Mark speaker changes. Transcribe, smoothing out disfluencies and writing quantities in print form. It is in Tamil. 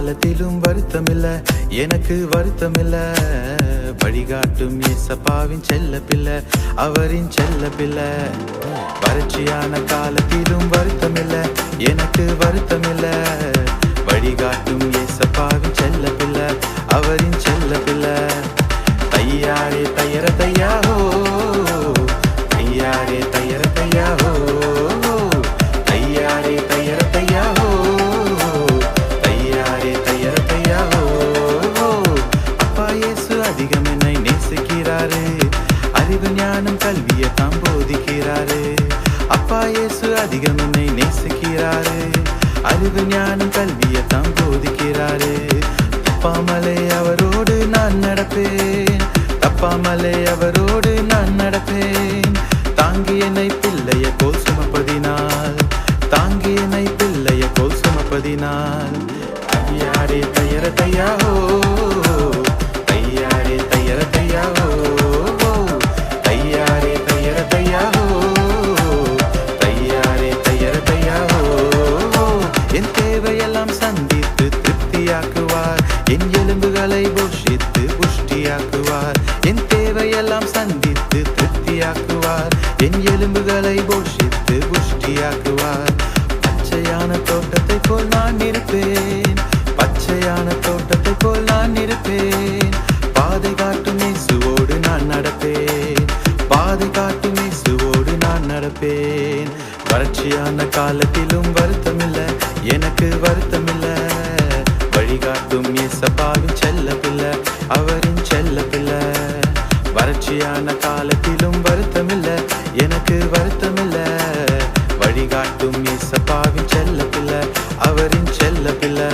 Speaker 1: காலத்திலும் வருத்தமில்ல, எனக்கு வருத்தமில்ல. வழிகாட்டும் ஏசப்பாவின் செல்ல பிள்ளை, அவரின் செல்ல பிள்ளை. வறட்சியான காலத்திலும் வருத்தமில்ல, எனக்கு வருத்தமில்ல. வழிகாட்டும் ஏசப்பாவின் செல்ல பிள்ளை, அவரின் செல்ல பிள்ளை. தையாரே தையர தையாஹோ, தையாரே தையர தையாஹோ, தையாரே தையர தையாஹோ, தையாரே தையர தையாஹோ. அப்பா இயேசு அதிகம் என்னை நேசிக்கிறாரு, அறிவு ஞானம் கல்வியை தாம் போதிக்கிறாரு. அப்பா இயேசு அதிகம் என்னை நேசிக்கிறாரு, அறிவு ஞானம் கல்வியை தாம் போதிக்கிறாரு. தப்பாமலே அவரோடு நான் நடப்பேன், தப்பாமலே அவரோடு நான் நடப்பேன். தாங்கி என்னை பிள்ளைய போல் சுமப்பதினால், தாங்கி என்னை பிள்ளைய போல் சுமப்பதினால். தையாரே தையர தையாஹோ, தையாரே தையர தையாஹோ, தையாரே தையர தையாஹோ, தையாரே தையர தையாஹோ. என் தேவையெல்லாம் சந்தித்து திருப்தியாக்குவார், என் எலும்புகளை போஷித்து புஷ்டியாக்குவார். என் தேவையெல்லாம் சந்தித்து திருப்தியாக்குவார், என் எலும்புகளை போஷித்து புஷ்டியாக்குவார். பச்சையான தோட்டத்தை போல் நான் இருப்பேன், பச்சையான தோட்டத்தை போல் நான் இருப்பேன். பாதை காட்டும் இயேசுவோடு நான் நடப்பேன், பாதை காட்டும் இயேசுவோடு நான் நடப்பேன். வறட்சியான காலத்திலும் வருத்தமில்ல, எனக்கு வருத்தமில்ல. வழிகாட்டும் ஏசப்பாவின் செல்ல பிள்ளை, அவரின் செல்ல பிள்ளை. வறட்சியான காலத்திலும் வருத்தமில்ல, எனக்கு வருத்தமில்ல. வழிகாட்டும் ஏசப்பாவின் செல்ல பிள்ளை, அவரின் செல்ல பிள்ளை.